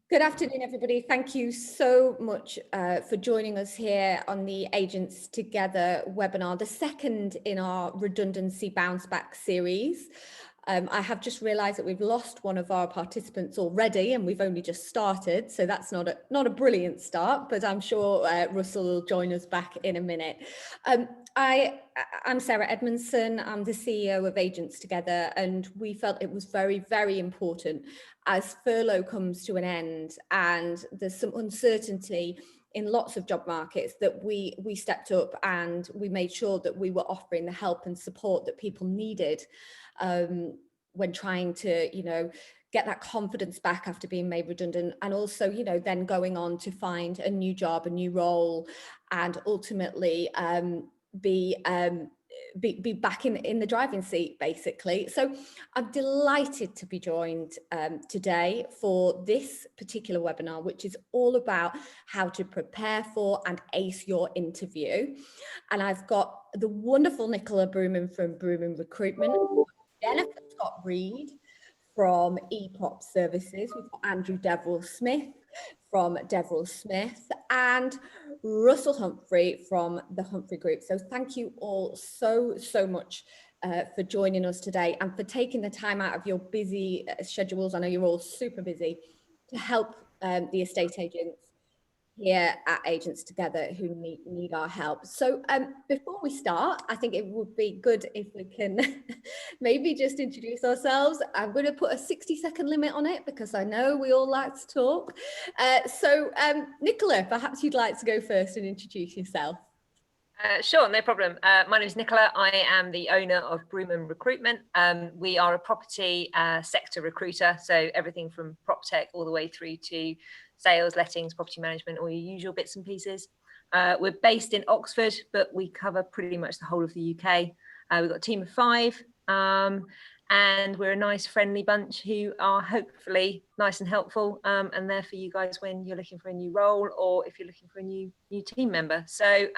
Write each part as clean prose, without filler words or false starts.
Good afternoon, everybody. Thank you so much for joining us here on the Agents Together webinar, the second in our redundancy bounce back series. I have just realised that we've lost one of our participants already, and we've only just started, so that's not a brilliant start, but I'm sure Russell will join us back in a minute. I'm Sarah Edmondson. I'm the CEO of Agents Together, and we felt it was very, very important as furlough comes to an end and there's some uncertainty in lots of job markets that we stepped up and we made sure that we were offering the help and support that people needed when trying to, get that confidence back after being made redundant, and also, then going on to find a new job, a new role, and ultimately be back in the driving seat, basically. So I'm delighted to be joined today for this particular webinar, which is all about how to prepare for and ace your interview. And I've got the wonderful Nicola Broomham from Broomham Recruitment, Jennifer Scott-Reid from eProp Services, we've got Andrew Deverell Smith from Deverell Smith, and Russell Humphrey from the Humphrey Group. So thank you all so much for joining us today and for taking the time out of your busy schedules. I know you're all super busy to help the estate agents here at Agents Together who need our help. So before we start, I think it would be good if we can maybe just introduce ourselves. I'm going to put a 60-second limit on it because I know we all like to talk. So Nicola, perhaps you'd like to go first and introduce yourself. Sure, no problem. My name is Nicola. I am the owner of Broomham Recruitment. We are a property sector recruiter, so everything from prop tech all the way through to sales, lettings, property management, all your usual bits and pieces. We're based in Oxford, but we cover pretty much the whole of the UK. We've got a team of 5, and we're a nice, friendly bunch who are hopefully nice and helpful, and there for you guys when you're looking for a new role or if you're looking for a new team member. So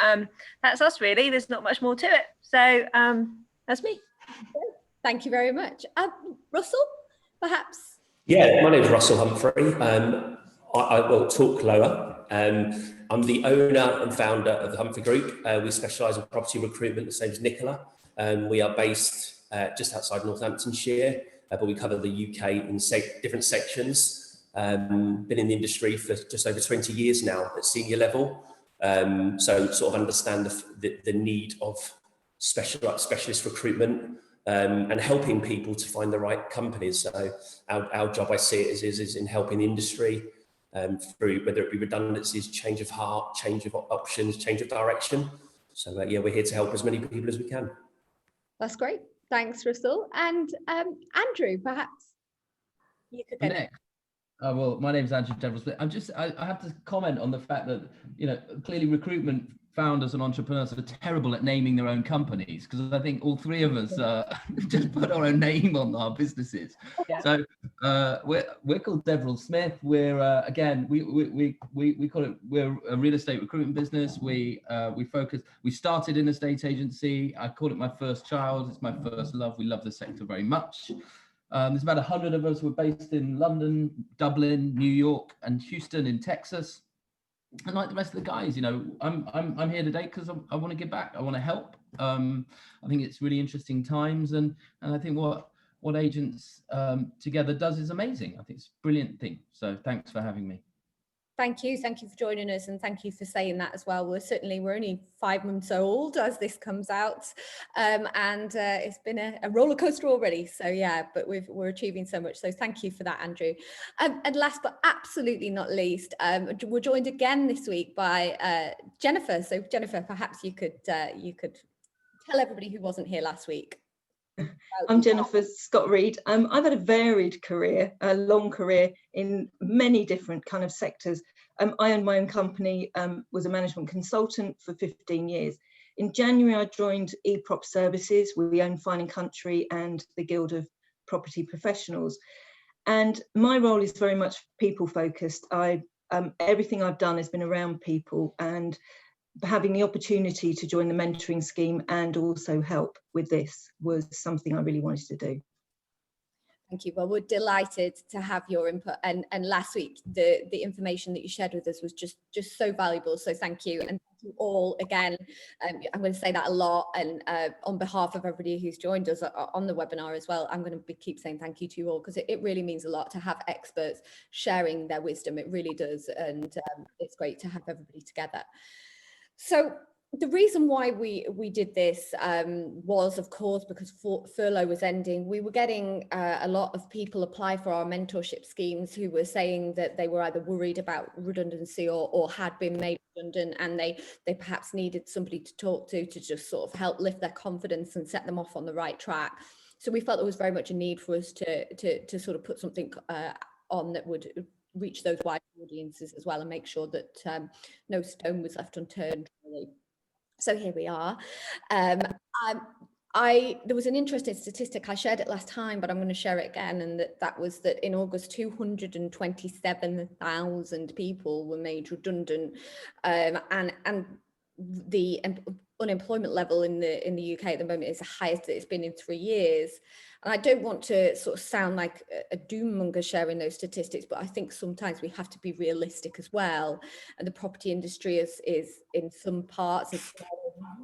that's us, really. There's not much more to it. So that's me. Thank you very much. Russell, perhaps? Yeah, my name is Russell Humphrey. I will talk lower. I'm the owner and founder of the Humphrey Group. We specialise in property recruitment, the same as Nicola. We are based just outside Northamptonshire, but we cover the UK in different sections. Been in the industry for just over 20 years now at senior level. So sort of understand the need of specialist recruitment and helping people to find the right companies. So our job, I see it, is in helping the industry through whether it be redundancies, change of heart, change of options, change of direction. So yeah, we're here to help as many people as we can. That's great. Thanks, Russell. And Andrew, perhaps you could go next. Well, my name is Andrew Deverell Smith. I have to comment on the fact that, clearly recruitment founders and entrepreneurs are terrible at naming their own companies, because I think all 3 of us just put our own name on our businesses. Yeah. So we're called Deverell Smith. We're again, we call it, we're a real estate recruitment business. We started in a estate agency. I call it my first child. It's my first love. We love the sector very much. There's about 100 of us. We're based in London, Dublin, New York, and Houston in Texas. And like the rest of the guys, I'm here today because I want to give back. I want to help. I think it's really interesting times, and I think what Agents Together does is amazing. I think it's a brilliant thing. So thanks for having me. Thank you for joining us, and thank you for saying that as well. We're only 5 months old as this comes out, and it's been a roller coaster already. So yeah, but we're achieving so much. So thank you for that, Andrew. And last but absolutely not least, we're joined again this week by Jennifer. So Jennifer, perhaps you could tell everybody who wasn't here last week. I'm Jennifer Scott-Reid. I've had a varied career, a long career in many different kind of sectors. I owned my own company, was a management consultant for 15 years. In January, I joined eProp Services. We own Fine & Country and the Guild of Property Professionals. And my role is very much people focused. Everything I've done has been around people, and having the opportunity to join the mentoring scheme and also help with this was something I really wanted to do. Thank you. Well, we're delighted to have your input. And last week, the information that you shared with us was just so valuable. So thank you. And thank you all again. I'm going to say that a lot. And on behalf of everybody who's joined us on the webinar as well, I'm going to keep saying thank you to you all, because it really means a lot to have experts sharing their wisdom. It really does. And it's great to have everybody together. So the reason why we did this was, of course, because furlough was ending. We were getting a lot of people apply for our mentorship schemes who were saying that they were either worried about redundancy or had been made redundant, and they perhaps needed somebody to talk to just sort of help lift their confidence and set them off on the right track. So we felt there was very much a need for us to sort of put something on that would reach those wide audiences as well, and make sure that no stone was left unturned, really. So here we are. There was an interesting statistic, I shared it last time, but I'm going to share it again, and that was that in August, 227,000 people were made redundant, and the unemployment level in the UK at the moment is the highest that it's been in 3 years. And I don't want to sort of sound like a doom monger sharing those statistics, but I think sometimes we have to be realistic as well. And the property industry is in some parts is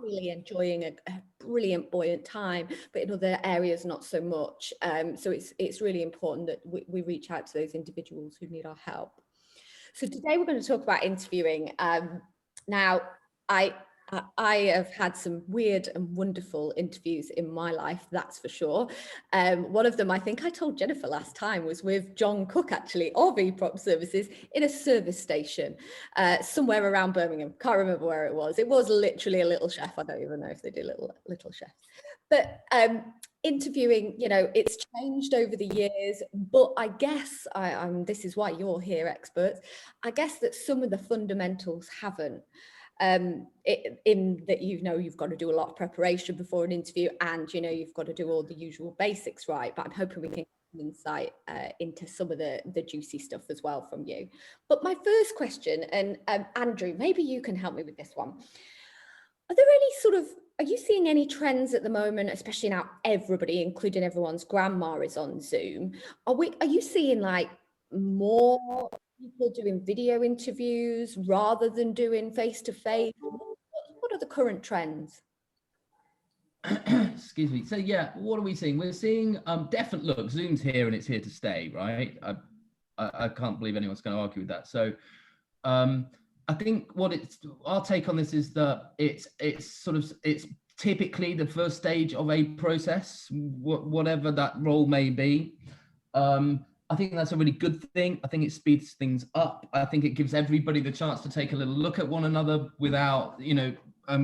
really enjoying a brilliant, buoyant time, but in other areas not so much. So it's really important that we reach out to those individuals who need our help. So today we're going to talk about interviewing. Now, I have had some weird and wonderful interviews in my life, that's for sure. One of them, I think I told Jennifer last time, was with John Cook, actually, of eProp Services, in a service station somewhere around Birmingham. Can't remember where it was. It was literally a Little Chef. I don't even know if they do little chefs. But interviewing, you know, it's changed over the years, but I guess this is why you're here, experts. I guess that some of the fundamentals haven't. In that, you know, you've got to do a lot of preparation before an interview, and you know, you've got to do all the usual basics right, but I'm hoping we can get some insight into some of the juicy stuff as well from you. But my first question, and Andrew, maybe you can help me with this one. Are you seeing any trends at the moment, especially now everybody, including everyone's grandma, is on Zoom? Are you seeing like more people doing video interviews rather than doing face-to-face? What are the current trends? Excuse me. So yeah, what are we seeing? We're seeing definitely, look, Zoom's here and it's here to stay, right? I can't believe anyone's going to argue with that. So I think our take on this is that it's typically the first stage of a process, whatever that role may be. I think that's a really good thing. I think it speeds things up. I think it gives everybody the chance to take a little look at one another without, you know,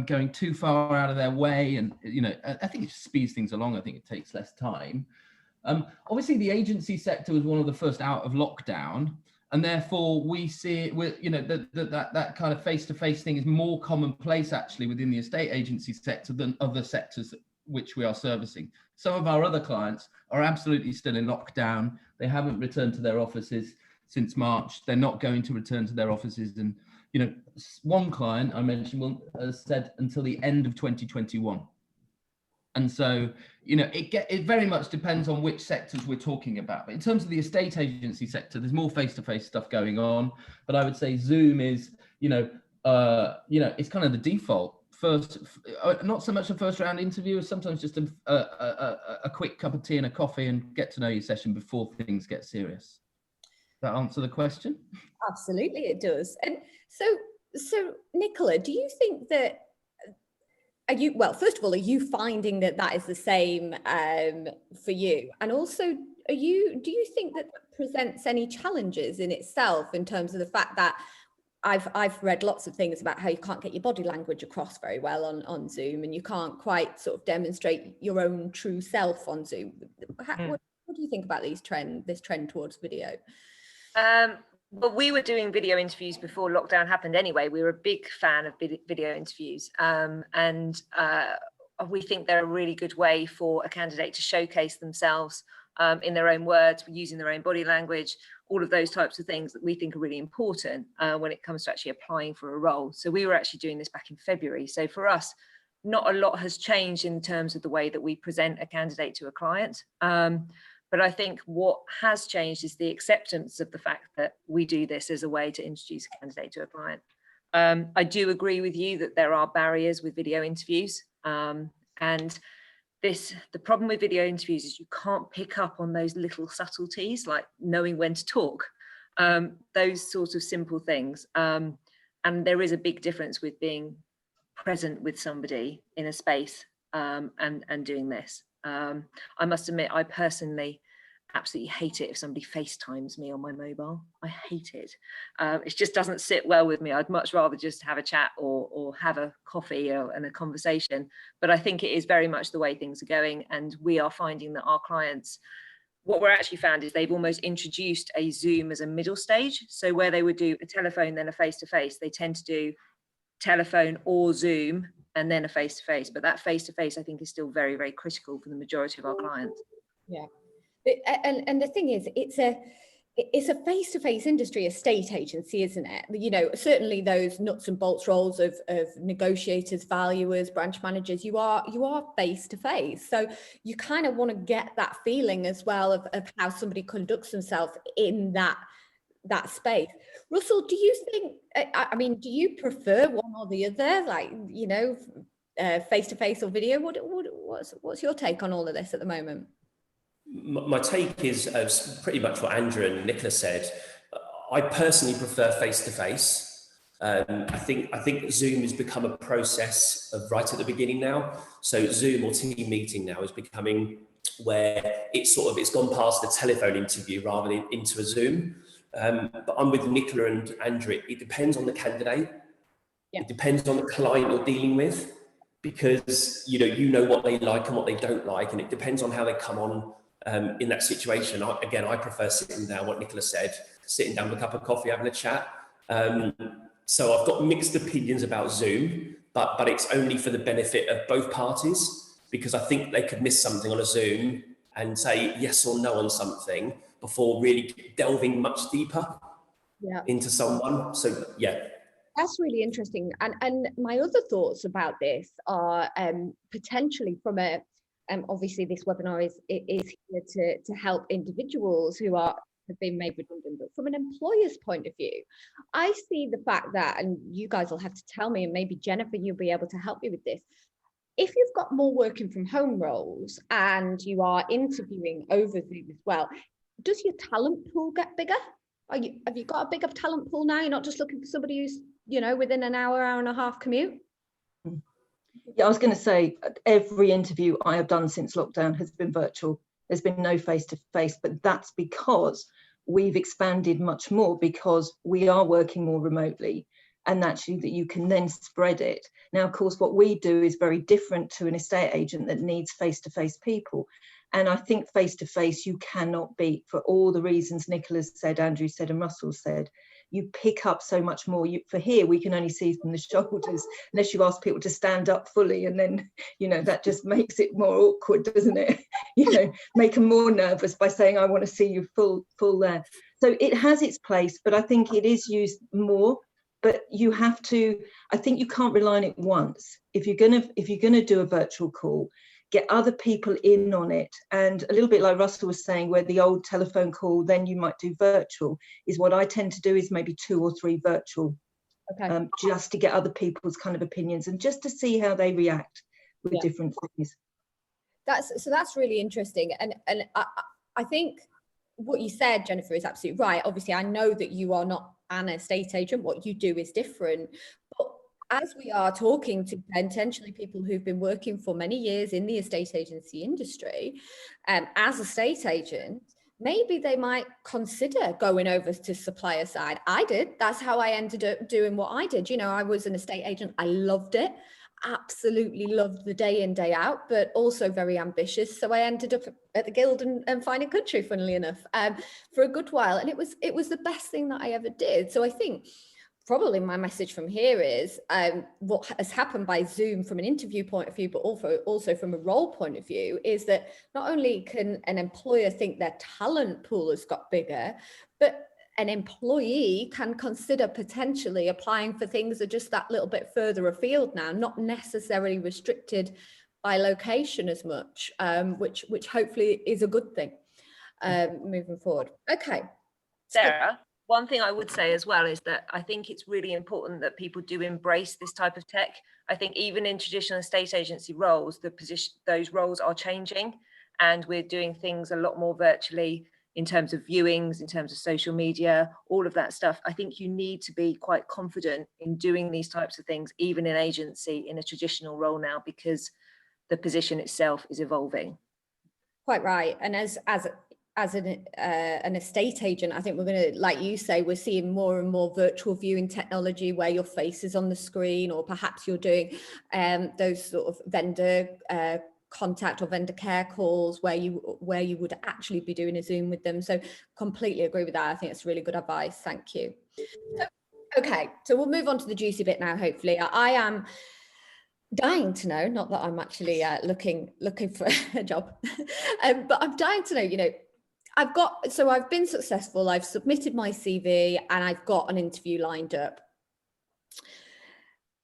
going too far out of their way. And, you know, I think it speeds things along. I think it takes less time. Obviously, the agency sector was one of the first out of lockdown. And therefore, we see it with, you know, that kind of face-to-face thing is more commonplace actually within the estate agency sector than other sectors which we are servicing. Some of our other clients are absolutely still in lockdown. They haven't returned to their offices since March. They're not going to return to their offices. And, you know, one client I mentioned has said until the end of 2021. And so, you know, it very much depends on which sectors we're talking about. But in terms of the estate agency sector, there's more face-to-face stuff going on. But I would say Zoom is, it's kind of the default. First, not so much a first round interview, sometimes just a quick cup of tea and a coffee and get to know your session before things get serious. Does that answer the question? Absolutely, it does. And so Nicola, do you think that, first of all, are you finding that is the same for you? And also, do you think that presents any challenges in itself in terms of the fact that I've read lots of things about how you can't get your body language across very well on Zoom, and you can't quite sort of demonstrate your own true self on Zoom. What do you think about this trend towards video? Well, we were doing video interviews before lockdown happened anyway. We were a big fan of video interviews, and we think they're a really good way for a candidate to showcase themselves in their own words, using their own body language, all of those types of things that we think are really important when it comes to actually applying for a role. So we were actually doing this back in February. So for us, not a lot has changed in terms of the way that we present a candidate to a client. But I think what has changed is the acceptance of the fact that we do this as a way to introduce a candidate to a client. I do agree with you that there are barriers with video interviews, and the problem with video interviews is you can't pick up on those little subtleties, like knowing when to talk, those sorts of simple things. And there is a big difference with being present with somebody in a space and doing this. I must admit, I personally absolutely hate it if somebody FaceTimes me on my mobile. I hate it. It just doesn't sit well with me. I'd much rather just have a chat or have a coffee and a conversation. But I think it is very much the way things are going. And we are finding that our clients, what we're actually found is they've almost introduced a Zoom as a middle stage. So where they would do a telephone, then a face-to-face, they tend to do telephone or Zoom and then a face-to-face. But that face-to-face, I think, is still very, very critical for the majority of our clients. Yeah. And the thing is, it's a face-to-face industry, estate agency, isn't it? You know, certainly those nuts and bolts roles of negotiators, valuers, branch managers, you are face-to-face. So you kind of want to get that feeling as well of how somebody conducts themselves in that space. Russell, do you think, I mean, do you prefer one or the other, like, you know, face-to-face or video? What's your take on all of this at the moment? My take is pretty much what Andrew and Nicola said. I personally prefer face-to-face. I think Zoom has become a process of right at the beginning now. So Zoom or team meeting now is becoming where it's gone past the telephone interview rather than into a Zoom. But I'm with Nicola and Andrew. It depends on the candidate. Yeah. It depends on the client you're dealing with, because you know what they like and what they don't like, and it depends on how they come on. In that situation, I prefer sitting down, what Nicola said, sitting down with a cup of coffee, having a chat. So I've got mixed opinions about Zoom, but it's only for the benefit of both parties, because I think they could miss something on a Zoom and say yes or no on something before really delving much deeper into someone. So, yeah. That's really interesting. And my other thoughts about this are potentially from a obviously this webinar is here to help individuals who have been made redundant, but from an employer's point of view, I see the fact that, and you guys will have to tell me, and maybe Jennifer, you'll be able to help me with this. If you've got more working from home roles and you are interviewing over Zoom as well, does your talent pool get bigger? Have you got a bigger talent pool now? You're not just looking for somebody who's, you know, within an hour and a half commute? Yeah, I was going to say, every interview I have done since lockdown has been virtual. There's been no face-to-face, but that's because we've expanded much more, because we are working more remotely, and actually that you can then spread it. Now, of course, what we do is very different to an estate agent that needs face-to-face people. And I think face-to-face you cannot beat, for all the reasons Nicola said, Andrew said, and Russell said. You pick up so much more. For here, we can only see from the shoulders, unless you ask people to stand up fully, and then, you know, that just makes it more awkward, doesn't it? You know, make them more nervous by saying, I want to see you full there. So it has its place, but I think it is used more. But you have to, I think you can't rely on it once. If you're gonna do a virtual call, get other people in on it. And a little bit like Russell was saying, where the old telephone call, then you might do virtual, is what I tend to do is maybe 2 or 3 virtual, just to get other people's kind of opinions and just to see how they react with different things. That's really interesting. And I think what you said, Jennifer, is absolutely right. Obviously, I know that you are not an estate agent. What you do is different. But as we are talking to potentially people who've been working for many years in the estate agency industry, as estate agents, maybe they might consider going over to supplier side. I did. That's how I ended up doing what I did. You know, I was an estate agent. I loved it. Absolutely loved the day in, day out, but also very ambitious. So I ended up at the Guild and Fine and Country, funnily enough, for a good while. And it was the best thing that I ever did. So I think probably my message from here is what has happened by Zoom from an interview point of view, but also from a role point of view, is that not only can an employer think their talent pool has got bigger, but an employee can consider potentially applying for things that are just that little bit further afield now, not necessarily restricted by location as much, which hopefully is a good thing. moving forward. Okay. Sarah, one thing I would say as well is that I think it's really important that people do embrace this type of tech. I think even in traditional estate agency roles, those roles are changing, and we're doing things a lot more virtually in terms of viewings, in terms of social media, all of that stuff. I think you need to be quite confident in doing these types of things, even in agency, in a traditional role now, because the position itself is evolving. Quite right. And as an estate agent, I think we're going to, like you say, we're seeing more and more virtual viewing technology where your face is on the screen, or perhaps you're doing those sort of vendor contact or vendor care calls where you would actually be doing a Zoom with them. So completely agree with that. I think it's really good advice. Thank you. Okay, so we'll move on to the juicy bit now. Hopefully, I am dying to know, not that I'm actually looking for a job, but I'm dying to know, I've been successful, I've submitted my CV and I've got an interview lined up.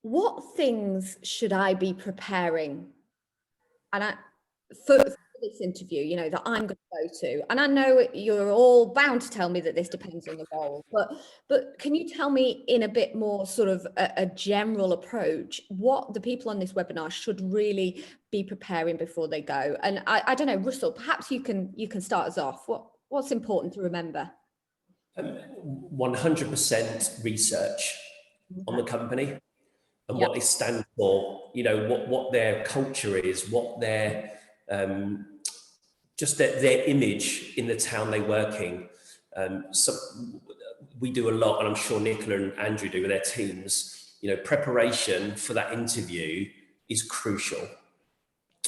What things should I be preparing for this interview, that I'm going to go to? And I know you're all bound to tell me that this depends on the role, but can you tell me in a bit more sort of a general approach what the people on this webinar should really be preparing before they go? And I don't know, Russell, perhaps you can start us off. What's important to remember? 100% research on the company and what they stand for, what their culture is, what their just their image in the town they work in. So we do a lot, and I'm sure Nicola and Andrew do with their teams. Preparation for that interview is crucial,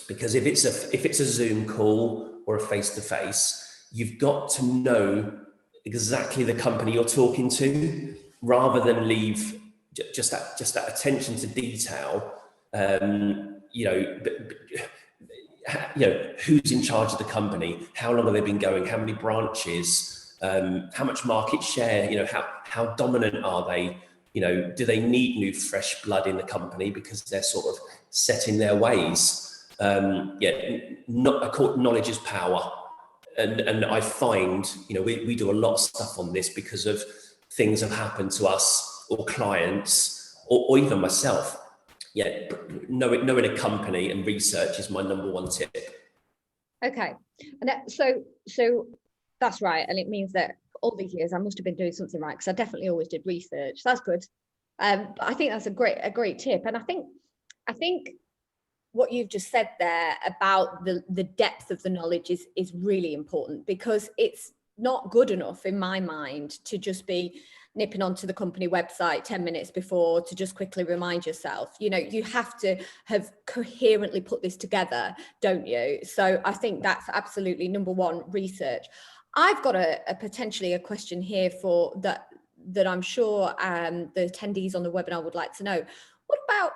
because if it's a Zoom call or a face-to-face, you've got to know exactly the company you're talking to, rather than leave just that attention to detail. Who's in charge of the company, how long have they been going, how many branches, how much market share, how dominant are they, do they need new fresh blood in the company because they're sort of set in their ways. Knowledge is power. And I find, we do a lot of stuff on this because of things have happened to us or clients or even myself. Knowing a company and research is my number one tip. Okay, and so that's right, and it means that all these years I must have been doing something right, because I definitely always did research. That's good. But I think that's a great tip, and I think what you've just said there about the depth of the knowledge is really important, because it's not good enough in my mind to just be nipping onto the company website 10 minutes before to just quickly remind yourself. You have to have coherently put this together, don't you? So I think that's absolutely number one, research. I've got a potentially a question here for that I'm sure the attendees on the webinar would like to know. What about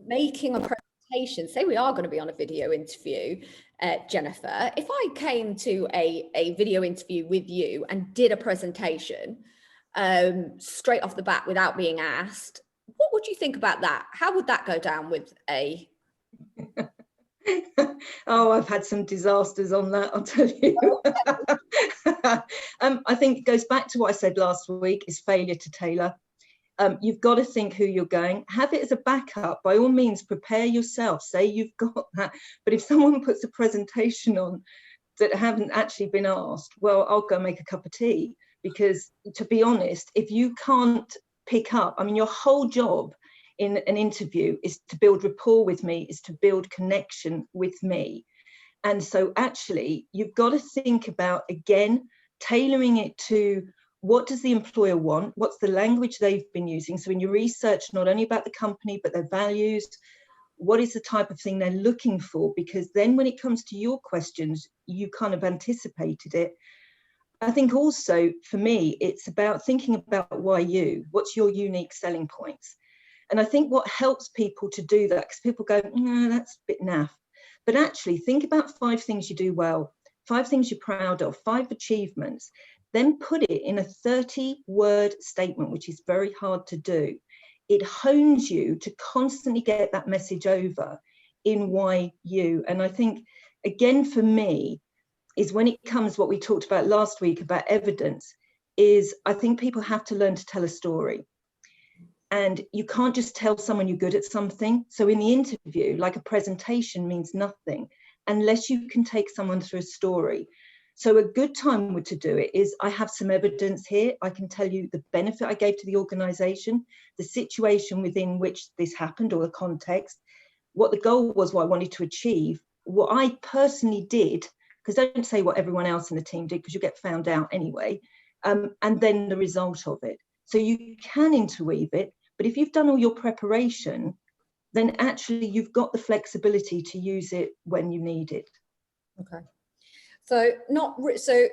making a presentation? Say we are going to be on a video interview, Jennifer. If I came to a video interview with you and did a presentation straight off the bat without being asked, what would you think about that? How would that go down with a... Oh, I've had some disasters on that, I'll tell you. I think it goes back to what I said last week, is failure to tailor. You've got to think who you're going, have it as a backup. By all means, prepare yourself, say you've got that. But if someone puts a presentation on that haven't actually been asked, well, I'll go make a cup of tea. Because to be honest, if you can't pick up, your whole job in an interview is to build rapport with me, is to build connection with me. And so actually, you've got to think about, again, tailoring it to what does the employer want? What's the language they've been using? So in your research, not only about the company, but their values, what is the type of thing they're looking for? Because then when it comes to your questions, you kind of anticipated it. I think also for me, it's about thinking about why you, what's your unique selling points? And I think what helps people to do that, because people go, no, that's a bit naff. But actually think about 5 things you do well, 5 things you're proud of, 5 achievements, then put it in a 30-word statement, which is very hard to do. It hones you to constantly get that message over in why you. And I think, again, for me, is when it comes what we talked about last week about evidence, is I think people have to learn to tell a story. And you can't just tell someone you're good at something. So in the interview, like a presentation means nothing unless you can take someone through a story. So a good time to do it is, I have some evidence here. I can tell you the benefit I gave to the organisation, the situation within which this happened, or the context, what the goal was, what I wanted to achieve, what I personally did, because don't say what everyone else in the team did, because you get found out anyway, and then the result of it. So you can interweave it, but if you've done all your preparation, then actually you've got the flexibility to use it when you need it. Okay. So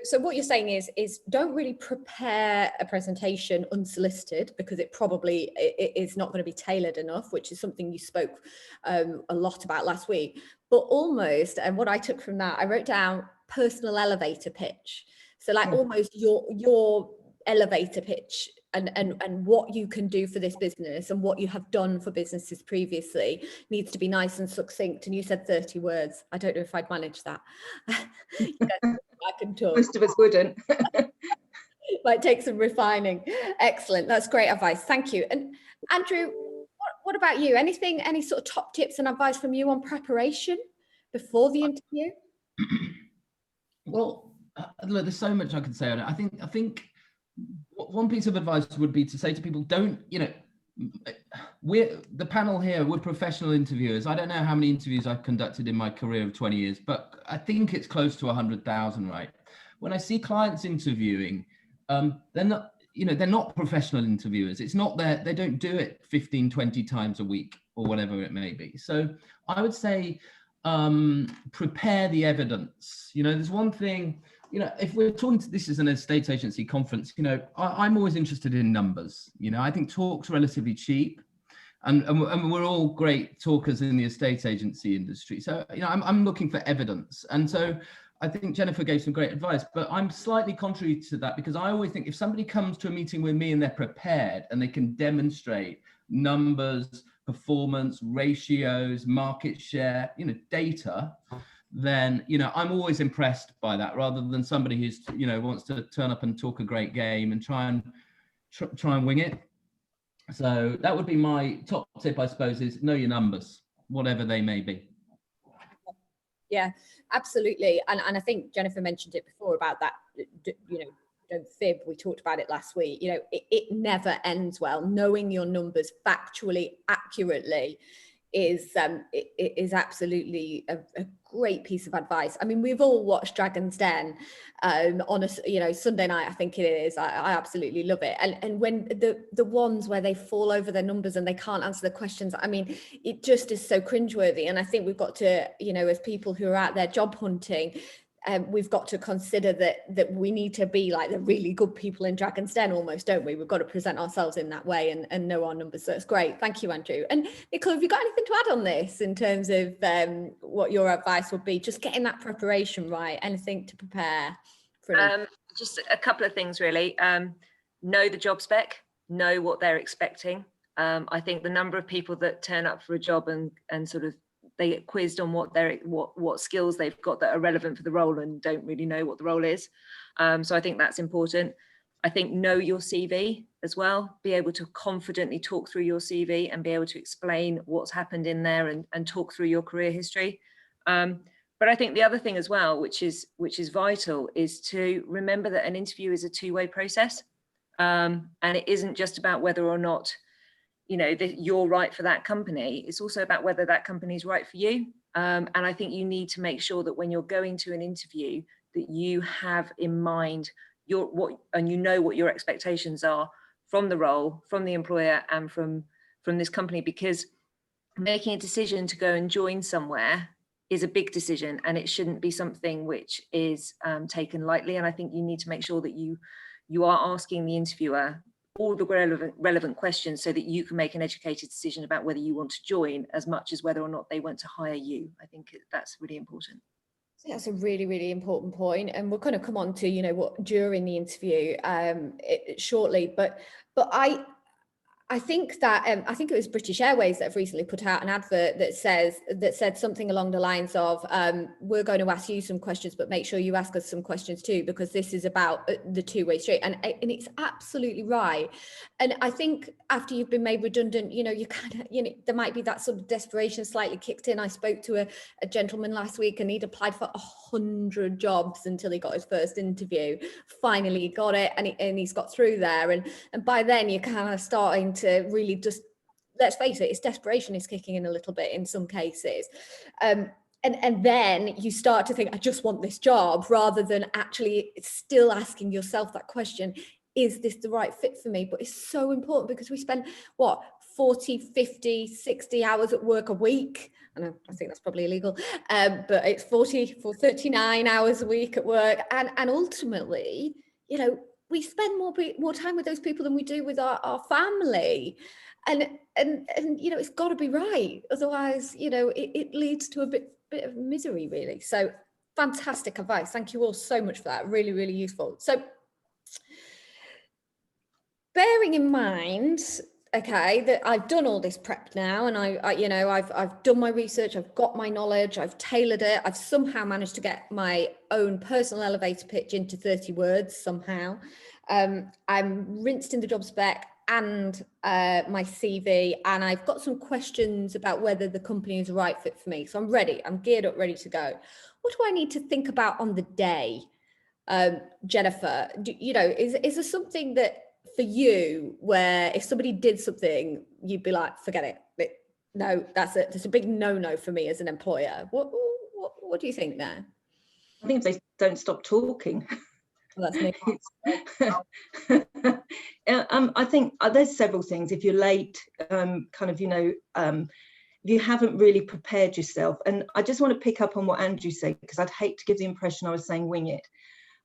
so what you're saying is don't really prepare a presentation unsolicited, because it probably is not going to be tailored enough, which is something you spoke a lot about last week. But almost, and what I took from that, I wrote down personal elevator pitch. So like almost your elevator pitch and what you can do for this business and what you have done for businesses previously needs to be nice and succinct. And you said 30 words. I don't know if I'd manage that. I can talk. Most of us wouldn't. Might take some refining. Excellent. That's great advice. Thank you. And Andrew, what about you? Any sort of top tips and advice from you on preparation before the interview? Well, look, there's so much I could say on it. I think one piece of advice would be to say to people, we're the panel here, we're professional interviewers. I don't know how many interviews I've conducted in my career of 20 years, but I think it's close to 100,000, right? When I see clients interviewing, they're not professional interviewers. It's not they don't do it 15, 20 times a week or whatever it may be. So I would say, prepare the evidence. There's one thing, if we're talking to, this is an estate agency conference, I'm always interested in numbers. I think talk's relatively cheap, and we're all great talkers in the estate agency industry. So, I'm looking for evidence. And so I think Jennifer gave some great advice, but I'm slightly contrary to that, because I always think if somebody comes to a meeting with me and they're prepared and they can demonstrate numbers, performance, ratios, market share, data, then, I'm always impressed by that, rather than somebody who's, wants to turn up and talk a great game and try and wing it. So that would be my top tip, I suppose, is know your numbers, whatever they may be. Yeah, absolutely. And I think Jennifer mentioned it before about that, don't fib. We talked about it last week. It never ends well. Knowing your numbers factually, accurately is absolutely a great piece of advice. I mean, we've all watched Dragon's Den on a Sunday night, I think it is. I absolutely love it. And when the ones where they fall over their numbers and they can't answer the questions, I mean, it just is so cringeworthy. And I think we've got to, as people who are out there job hunting, we've got to consider that we need to be like the really good people in Dragon's Den almost, don't we? We've got to present ourselves in that way and know our numbers. So it's great. Thank you, Andrew. And Nicola, have you got anything to add on this in terms of what your advice would be? Just getting that preparation right, anything to prepare for just a couple of things, really. Know the job spec, know what they're expecting. I think the number of people that turn up for a job and sort of they get quizzed on what skills they've got that are relevant for the role and don't really know what the role is. So I think that's important. I think know your CV as well. Be able to confidently talk through your CV and be able to explain what's happened in there and talk through your career history. But I think the other thing as well, which is vital, is to remember that an interview is a two-way process, and it isn't just about whether or not you're right for that company. It's also about whether that company is right for you. And I think you need to make sure that when you're going to an interview, that you have in mind what your expectations are from the role, from the employer, and from this company, because making a decision to go and join somewhere is a big decision, and it shouldn't be something which is taken lightly. And I think you need to make sure that you are asking the interviewer all the relevant questions so that you can make an educated decision about whether you want to join, as much as whether or not they want to hire you. I think that's really important. That's a really, really important point. And we're going to come on to, what during the interview shortly. But I think that I think it was British Airways that have recently put out an advert that said something along the lines of we're going to ask you some questions, but make sure you ask us some questions too, because this is about the two-way street. And it's absolutely right. And I think after you've been made redundant, you kind of, there might be that sort of desperation slightly kicked in. I spoke to a gentleman last week, and he'd applied for 100 jobs until he got his first interview. Finally he got it, and he's got through there. And by then you're kind of starting to really just, let's face it, it's desperation is kicking in a little bit in some cases. And then you start to think, I just want this job, rather than actually still asking yourself that question, is this the right fit for me? But it's so important, because we spend 40, 50, 60 hours at work a week. I think that's probably illegal, but it's 39 hours a week at work. And ultimately, we spend more time with those people than we do with our family. And it's got to be right. Otherwise, it leads to a bit of misery, really. So fantastic advice. Thank you all so much for that. Really, really useful. So bearing in mind, okay, that I've done all this prep now, and I've done my research, I've got my knowledge, I've tailored it, I've somehow managed to get my own personal elevator pitch into 30 words somehow. I'm rinsed in the job spec and my CV, and I've got some questions about whether the company is the right fit for me. So I'm ready, I'm geared up, ready to go. What do I need to think about on the day? Jennifer, is there something that for you where if somebody did something, you'd be like, forget it? No, that's a big no for me as an employer. What do you think there? I think if they don't stop talking. Well, that's me. I think there's several things. If you're late, if you haven't really prepared yourself, and I just want to pick up on what Andrew said, because I'd hate to give the impression I was saying wing it.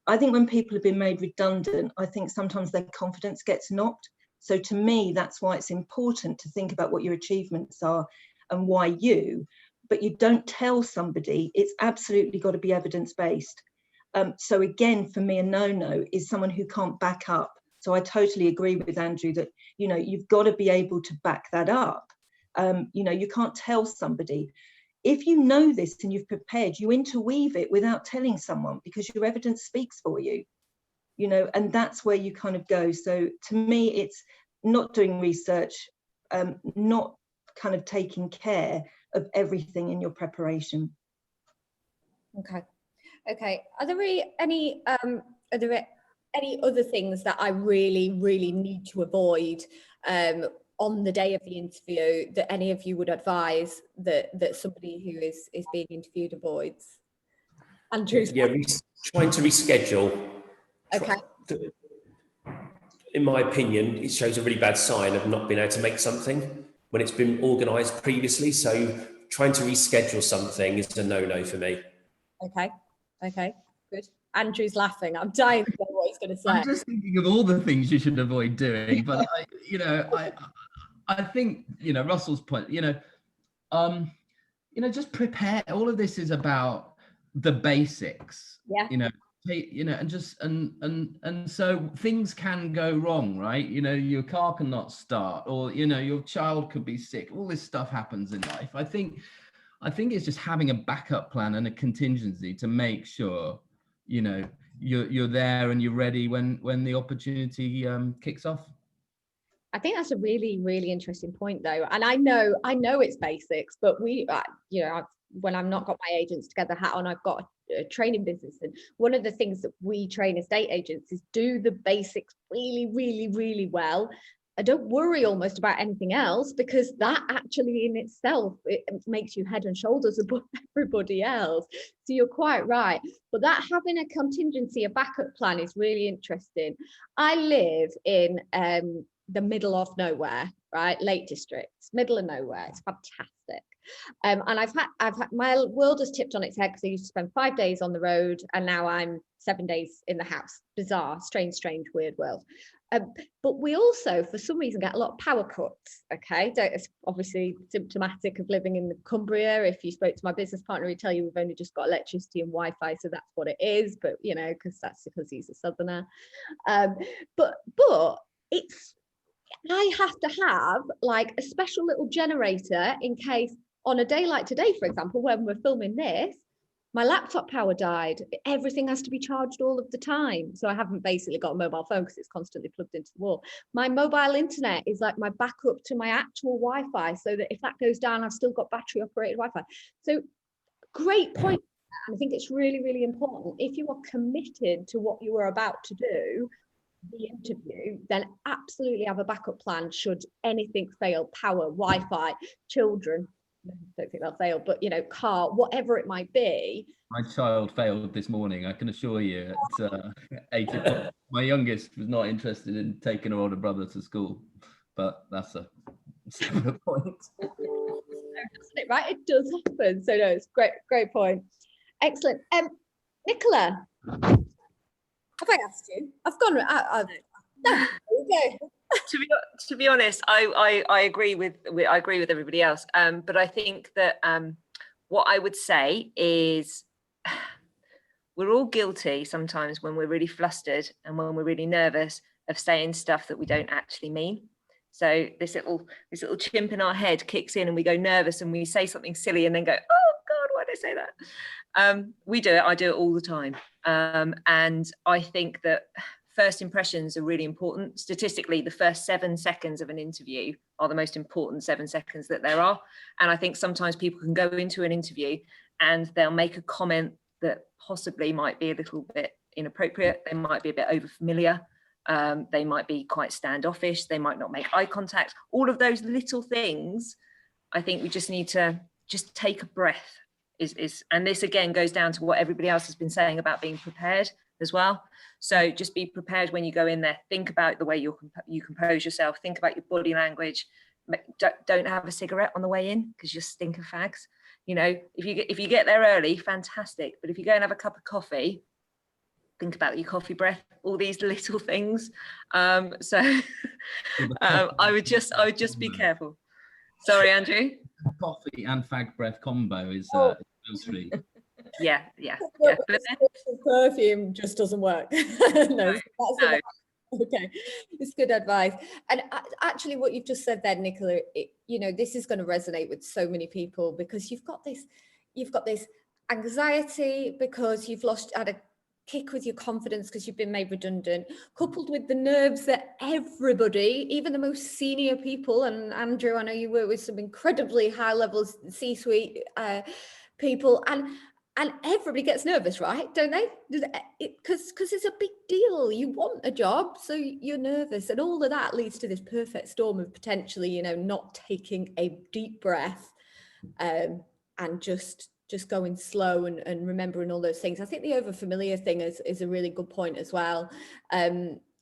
I think when people have been made redundant, I think sometimes their confidence gets knocked. So to me, that's why it's important to think about what your achievements are and why but you don't tell somebody. It's absolutely got to be evidence-based. So again, for me, a no-no is someone who can't back up. So I totally agree with Andrew that, you've got to be able to back that up. You can't tell somebody. If you know this and you've prepared, you interweave it without telling someone, because your evidence speaks for you, and that's where you kind of go. So to me, it's not doing research, not kind of taking care of everything in your preparation. Okay. Are there any other things that I really, really need to avoid on the day of the interview that any of you would advise that somebody who is being interviewed avoids? Andrew? Yeah, trying to reschedule. Okay. In my opinion, it shows a really bad sign of not being able to make something when it's been organised previously. So trying to reschedule something is a no-no for me. Okay, good. Andrew's laughing. I'm dying to know what he's going to say. I'm just thinking of all the things you should avoid doing, but I think, Russell's point, just prepare. All of this is about the basics. Yeah. And so things can go wrong, right? Your car cannot start, or your child could be sick. All this stuff happens in life. I think it's just having a backup plan and a contingency to make sure you're there and you're ready when the opportunity kicks off. I think that's a really, really interesting point, though. And I know it's basics, but when I've not got my agents together hat on, I've got a training business, and one of the things that we train estate agents is do the basics really, really, really well. I don't worry almost about anything else, because that actually in itself, it makes you head and shoulders above everybody else. So you're quite right. But that having a contingency, a backup plan is really interesting. I live in the middle of nowhere, right? Lake District, middle of nowhere. It's fantastic. And I've had my world has tipped on its head, because I used to spend 5 days on the road, and now I'm 7 days in the house. Bizarre, strange, weird world. But we also, for some reason, get a lot of power cuts. Okay, it's obviously symptomatic of living in Cumbria. If you spoke to my business partner, he'd tell you we've only just got electricity and Wi-Fi, so that's what it is. But because he's a southerner. But it's I have to have like a special little generator in case on a day like today, for example, when we're filming this, my laptop power died. Everything has to be charged all of the time. So I haven't basically got a mobile phone because it's constantly plugged into the wall. My mobile internet is like my backup to my actual Wi-Fi, so that if that goes down, I've still got battery operated Wi-Fi. So great point. And I think it's really, really important. If you are committed to what you are about to do, the interview, then absolutely have a backup plan should anything fail. Power, Wi-Fi, children, I don't think they'll fail, but you know, car, whatever it might be. My child failed this morning, I can assure you, at 8 o'clock. My youngest was not interested in taking her older brother to school, but that's a separate point. Doesn't it, right? It does happen. So no, it's great point. Excellent. Nicola, have I asked you? I've gone. No, okay. To be honest, I agree with everybody else. But I think that what I would say is we're all guilty sometimes when we're really flustered and when we're really nervous of saying stuff that we don't actually mean. So this little chimp in our head kicks in and we go nervous and we say something silly and then go, oh God, why did I say that? We do it. I do it all the time. And I think that first impressions are really important. Statistically, the first 7 seconds of an interview are the most important 7 seconds that there are. And I think sometimes people can go into an interview and they'll make a comment that possibly might be a little bit inappropriate. They might be a bit overfamiliar. They might be quite standoffish. They might not make eye contact. All of those little things, I think we just need to just take a breath. And this again goes down to what everybody else has been saying about being prepared as well. So just be prepared when you go in there. Think about the way you compose yourself. Think about your body language. Don't have a cigarette on the way in because you stink of fags. You know, if you get there early, fantastic. But if you go and have a cup of coffee, think about your coffee breath. All these little things. I would just be careful. Sorry, Andrew. Coffee and fag breath combo is yeah. But perfume just doesn't work. No. Okay, it's good advice. And actually what you've just said there, Nicola, you know, this is going to resonate with so many people because you've got this anxiety because you've had a kick with your confidence because you've been made redundant, coupled with the nerves that everybody, even the most senior people, and Andrew, I know you work with some incredibly high levels C-suite people, and everybody gets nervous, right? Don't they? Because it's a big deal. You want a job, so you're nervous, and all of that leads to this perfect storm of potentially, you know, not taking a deep breath, and just going slow and remembering all those things. I think the overfamiliar thing is a really good point as well.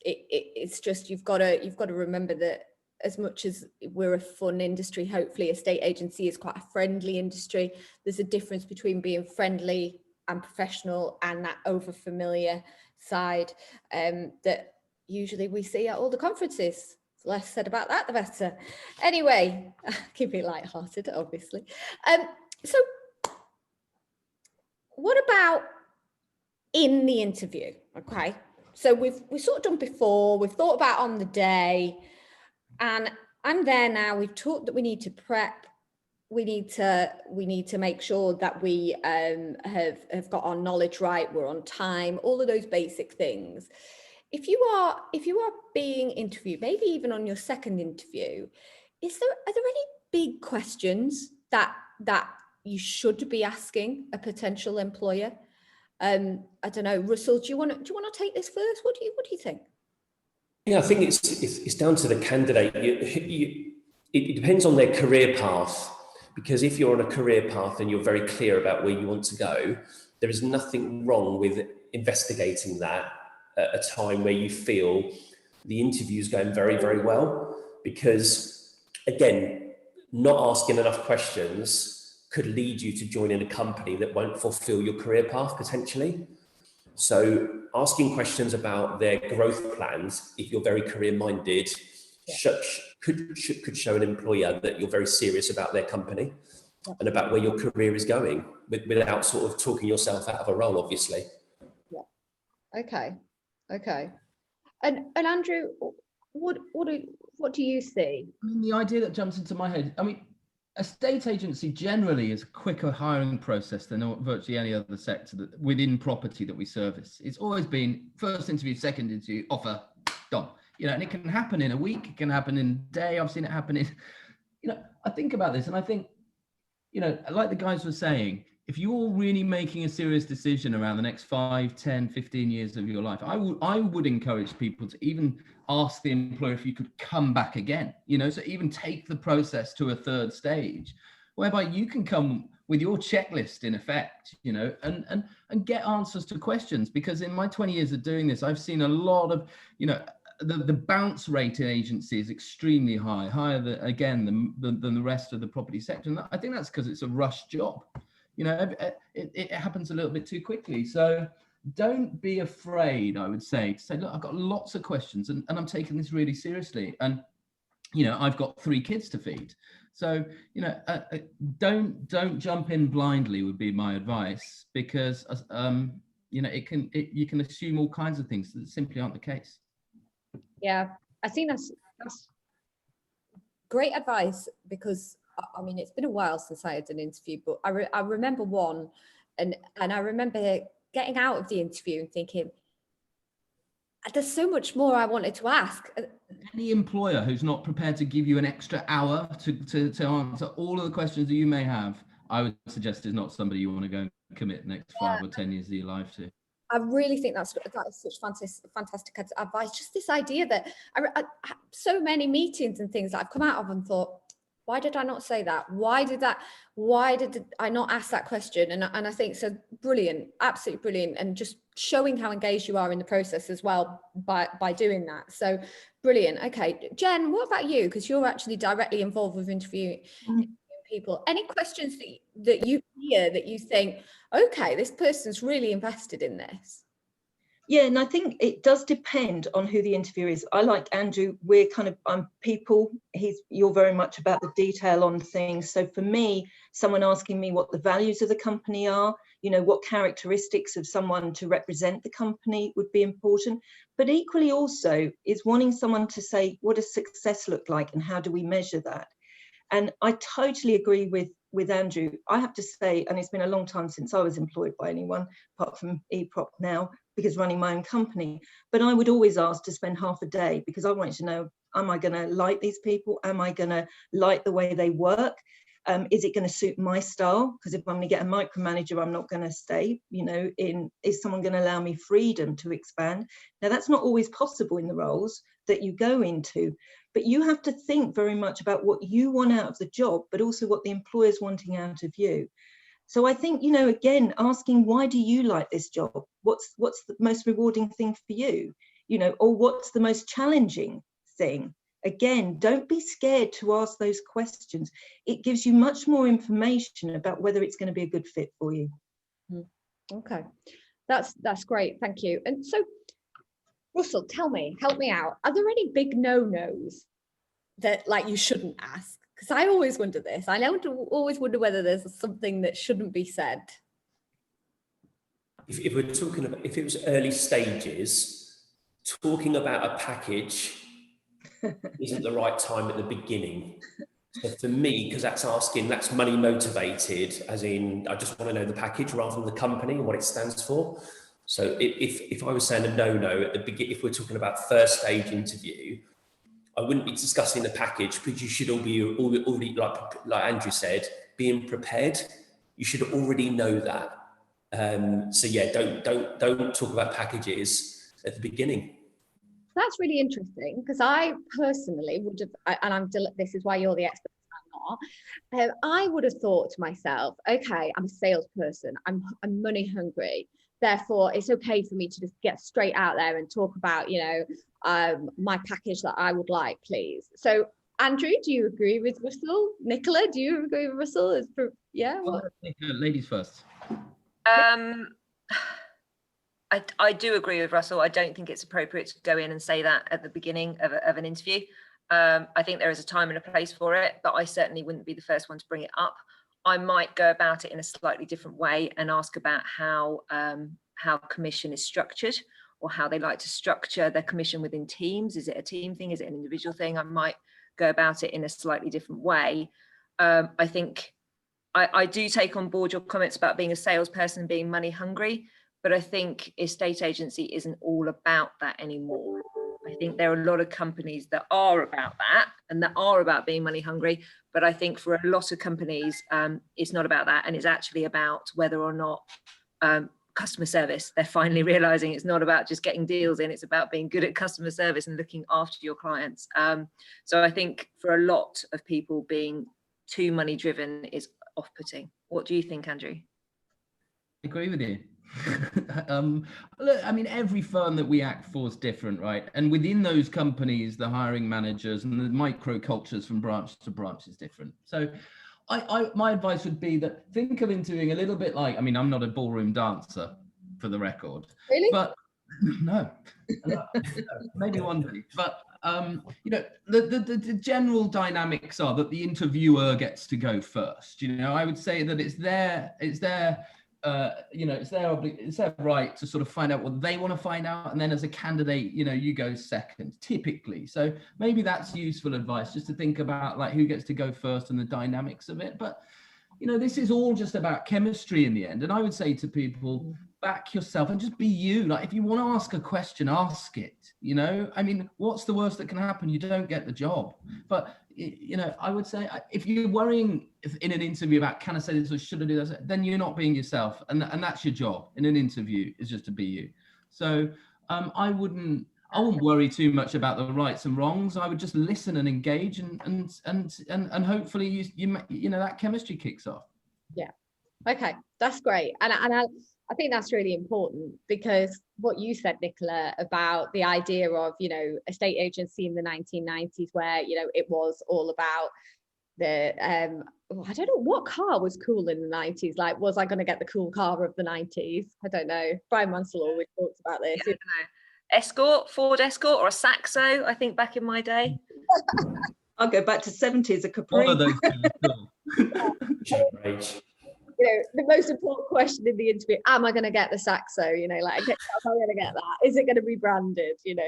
It's just you've got to remember that as much as we're a fun industry, hopefully estate agency is quite a friendly industry. There's a difference between being friendly and professional and that overfamiliar side that usually we see at all the conferences. The less said about that, the better. Anyway, keep it lighthearted, obviously. So what about in the interview? Okay, so we've sort of done before, we've thought about on the day, and I'm there now. We've talked that we need to prep, we need to make sure that we have got our knowledge right, we're on time, all of those basic things. If you are being interviewed, maybe even on your second interview, are there any big questions that you should be asking a potential employer? I don't know, Russell, do you want to take this first? What do you think? Yeah, I think it's down to the candidate. It depends on their career path, because if you're on a career path and you're very clear about where you want to go, there is nothing wrong with investigating that at a time where you feel the interview is going very, very well. Because again, not asking enough questions could lead you to joining a company that won't fulfill your career path potentially. So asking questions about their growth plans, if you're very career minded, could show an employer that you're very serious about their company and about where your career is going, without sort of talking yourself out of a role, obviously. Yeah. Okay. And Andrew, What do you see? I mean, the idea that jumps into my head, I mean, a state agency generally is a quicker hiring process than virtually any other sector within property that we service. It's always been first interview, second interview, offer, done. And it can happen in a week, it can happen in a day. I've seen it happen in, I think about this and I think, like the guys were saying, if you're really making a serious decision around the next 5, 10, 15 years of your life, I would encourage people to even ask the employer if you could come back again, so even take the process to a third stage, whereby you can come with your checklist in effect, and get answers to questions. Because in my 20 years of doing this, I've seen a lot of, the bounce rate in agency is extremely higher than the rest of the property sector. And I think that's because it's a rush job. It happens a little bit too quickly. So don't be afraid, I would say, to say, look, I've got lots of questions and I'm taking this really seriously. And, I've got 3 kids to feed. So, don't jump in blindly would be my advice, because, you can assume all kinds of things that simply aren't the case. Yeah, I think that's great advice, because I mean, it's been a while since I had an interview, but I remember one, and I remember getting out of the interview and thinking, there's so much more I wanted to ask. Any employer who's not prepared to give you an extra hour to answer all of the questions that you may have, I would suggest is not somebody you want to go and commit the next 5 or 10 years of your life to. I really think that is such fantastic advice. Just this idea that I so many meetings and things that I've come out of and thought, why did I not say that? Why did I not ask that question? And I think so brilliant, absolutely brilliant. And just showing how engaged you are in the process as well by doing that. So brilliant. Okay, Jen, what about you? Because you're actually directly involved with interviewing people. Any questions that you hear that you think, okay, this person's really invested in this? Yeah, and I think it does depend on who the interviewer is. I like Andrew, I'm people, you're very much about the detail on things. So for me, someone asking me what the values of the company are, what characteristics of someone to represent the company would be important. But equally also is wanting someone to say, what does success look like and how do we measure that? And I totally agree with Andrew. I have to say, and it's been a long time since I was employed by anyone, apart from EPROP now, because running my own company. But I would always ask to spend half a day, because I wanted to know, am I going to like these people? Am I going to like the way they work? Is it going to suit my style? Because if I'm going to get a micromanager, I'm not going to stay, is someone going to allow me freedom to expand? Now, that's not always possible in the roles that you go into, but you have to think very much about what you want out of the job, but also what the employer's wanting out of you. So I think, again, asking, why do you like this job? What's the most rewarding thing for you? Or what's the most challenging thing? Again, don't be scared to ask those questions. It gives you much more information about whether it's going to be a good fit for you. Okay, that's great. Thank you. And so, Russell, tell me, help me out. Are there any big no-nos that you shouldn't ask? Because I always wonder this. I always wonder whether there's something that shouldn't be said. If we're talking about, if it was early stages, talking about a package isn't the right time at the beginning. So for me, because that's money motivated, as in I just want to know the package rather than the company and what it stands for. So if I was saying a no-no at the beginning, if we're talking about first stage interview, I wouldn't be discussing the package, because you should all be already, like Andrew said, being prepared. You should already know that. So yeah, don't talk about packages at the beginning. That's really interesting, because I personally would have, and this is why you're the expert, I'm not. I would have thought to myself, okay, I'm a salesperson, I'm money hungry. Therefore, it's okay for me to just get straight out there and talk about, my package that I would like, please. So, Andrew, do you agree with Russell? Nicola, do you agree with Russell? Yeah. Well, ladies first. I do agree with Russell. I don't think it's appropriate to go in and say that at the beginning of an interview. I think there is a time and a place for it, but I certainly wouldn't be the first one to bring it up. I might go about it in a slightly different way and ask about how commission is structured, or how they like to structure their commission within teams. Is it a team thing? Is it an individual thing? I might go about it in a slightly different way. I think I do take on board your comments about being a salesperson and being money hungry, but I think estate agency isn't all about that anymore. I think there are a lot of companies that are about that and that are about being money hungry. But I think for a lot of companies, it's not about that. And it's actually about whether or not customer service. They're finally realizing it's not about just getting deals in. It's about being good at customer service and looking after your clients. So I think for a lot of people, being too money driven is off-putting. What do you think, Andrew? I agree with you. Look, I mean, every firm that we act for is different, right? And within those companies, the hiring managers and the micro cultures from branch to branch is different. So my advice would be that think of interviewing a little bit like, I mean, I'm not a ballroom dancer for the record. Really? But no, maybe one day. But you know, the general dynamics are that the interviewer gets to go first. You know, I would say that it's their you know, it's their right to sort of find out what they want to find out, and then as a candidate, you know, you go second typically. So maybe that's useful advice, just to think about like who gets to go first and the dynamics of it. But you know, this is all just about chemistry in the end. And I would say to people, back yourself and just be you. Like if you want to ask a question, ask it. You know, I mean, what's the worst that can happen? You don't get the job. But you know, I would say if you're worrying in an interview about can I say this or should I do this, then you're not being yourself, and that's your job in an interview, is just to be you. So I wouldn't worry too much about the rights and wrongs. I would just listen and engage, and hopefully you know that chemistry kicks off. Yeah. Okay, that's great, and I think that's really important, because what you said, Nicola, about the idea of, you know, estate agency in the 1990s, where, you know, it was all about the I don't know what car was cool in the 90s. Like, was I going to get the cool car of the 90s? I don't know. Brian Munsell always talks about this. Yeah, I don't know. Escort, Ford Escort, or a Saxo, I think, back in my day. I'll go back to 70s, a Capri. All of those things are cool. You know, the most important question in the interview, am I going to get the Saxo? You know, like, am I going to get that? Is it going to be branded? You know,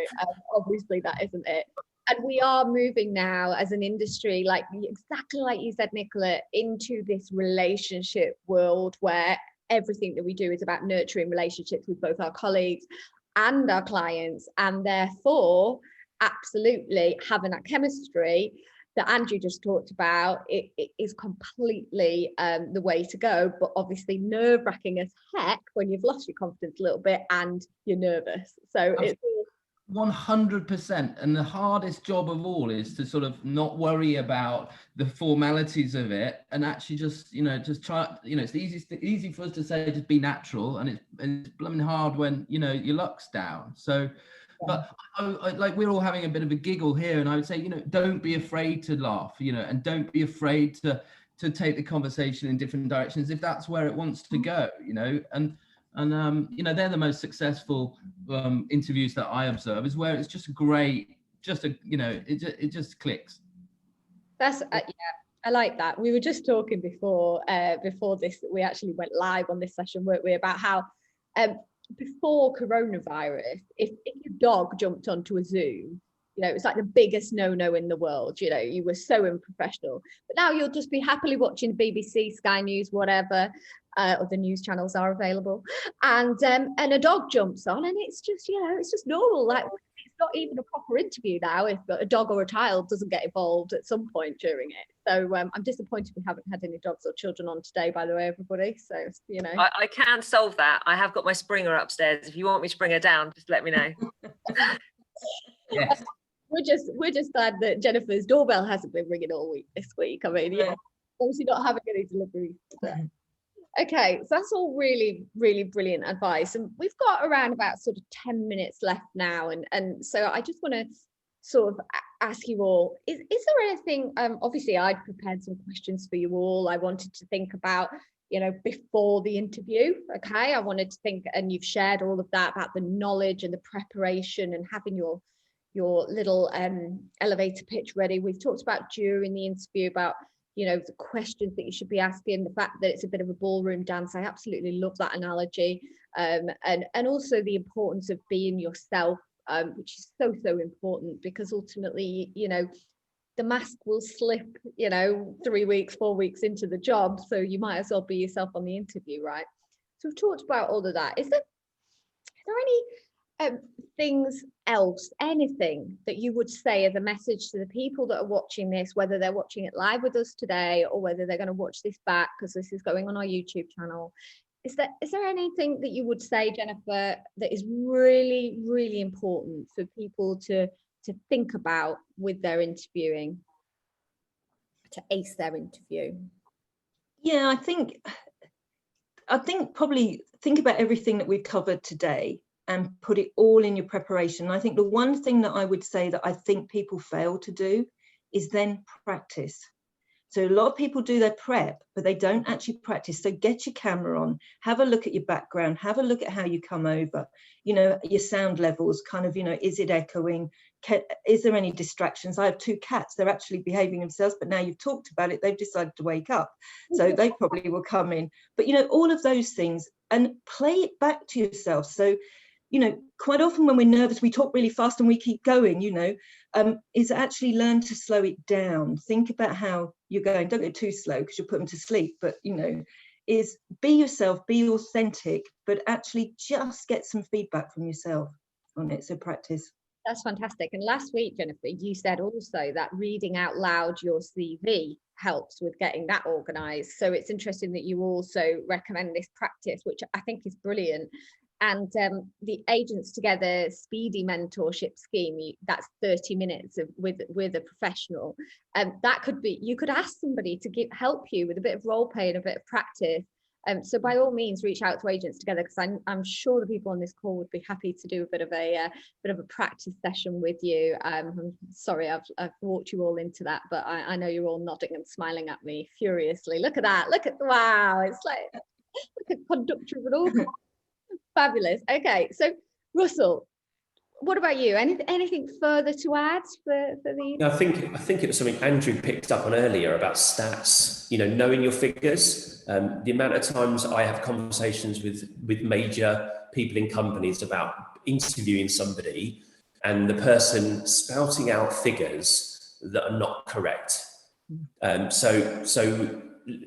obviously that isn't it. And we are moving now as an industry, like exactly like you said, Nicola, into this relationship world where everything that we do is about nurturing relationships with both our colleagues and our clients. And therefore, absolutely having that chemistry that Andrew just talked about, it is completely the way to go, but obviously nerve-wracking as heck when you've lost your confidence a little bit and you're nervous. So it's 100%. And the hardest job of all is to sort of not worry about the formalities of it, and actually just, you know, just try, you know, it's easy for us to say just be natural, and it's blooming hard when, you know, your luck's down. So but like we're all having a bit of a giggle here, and I would say, you know, don't be afraid to laugh, you know, and don't be afraid to take the conversation in different directions if that's where it wants to go, you know. And you know, they're the most successful interviews that I observe, is where it's just great, just a, you know, it just clicks. That's yeah, I like that. We were just talking before this, we actually went live on this session, weren't we, about how before coronavirus, if your dog jumped onto a Zoom, you know, it's like the biggest no-no in the world. You know, you were so unprofessional. But now you'll just be happily watching BBC, Sky News, whatever, other news channels are available, and a dog jumps on, and it's just, you know, it's just normal. Like, it's not even a proper interview now if a dog or a child doesn't get involved at some point during it. So I'm disappointed we haven't had any dogs or children on today, by the way, everybody. So, you know, I can solve that. I have got my Springer upstairs. If you want me to bring her down, just let me know. Yes. We're just glad that Jennifer's doorbell hasn't been ringing all week this week. I mean, yeah, obviously not having any deliveries today. Okay, so that's all really, really brilliant advice. And we've got around about sort of 10 minutes left now. And so I just want to sort of ask you all, is there anything, obviously I'd prepared some questions for you all. I wanted to think about, you know, before the interview. Okay, I wanted to think, and you've shared all of that about the knowledge and the preparation and having your little elevator pitch ready. We've talked about during the interview about, you know, the questions that you should be asking, the fact that it's a bit of a ballroom dance. I absolutely love that analogy. And also the importance of being yourself, which is so important, because ultimately, you know, the mask will slip, you know, 3 weeks, 4 weeks into the job. So you might as well be yourself on the interview, right? So we've talked about all of that. Is there any things else, anything that you would say as a message to the people that are watching this, whether they're watching it live with us today or whether they're going to watch this back because this is going on our YouTube channel? Is there anything that you would say, Jennifer, that is really important for people to think about with their interviewing, to ace their interview? Yeah, I think probably think about everything that we've covered today and put it all in your preparation. I think the one thing that I would say that I think people fail to do is then practice. So a lot of people do their prep, but they don't actually practice. So get your camera on, have a look at your background, have a look at how you come over, you know, your sound levels, kind of, you know, is it echoing? Is there any distractions? I have 2 cats, they're actually behaving themselves, but now you've talked about it, they've decided to wake up. So they probably will come in. But, you know, all of those things, and play it back to yourself. So, you know, quite often when we're nervous, we talk really fast and we keep going, you know, is actually learn to slow it down. Think about how you're going. Don't go too slow because you'll put them to sleep, but, you know, is be yourself, be authentic, but actually just get some feedback from yourself on it. So practice. That's fantastic. And last week, Jennifer, you said also that reading out loud your CV helps with getting that organized. So it's interesting that you also recommend this practice, which I think is brilliant. And the Agents Together Speedy Mentorship Scheme, that's 30 minutes with a professional. That could be, you could ask somebody to help you with a bit of role play and a bit of practice. So by all means, reach out to Agents Together, because I'm sure the people on this call would be happy to do a bit of a practice session with you. I'm sorry, I've walked you all into that, but I know you're all nodding and smiling at me furiously. Look at that! Wow! It's like a conductor of an orchestra. Fabulous. Okay, so Russell, what about you? Anything further to add for the? I think it was something Andrew picked up on earlier about stats. You know, knowing your figures. The amount of times I have conversations with major people in companies about interviewing somebody, and the person spouting out figures that are not correct. So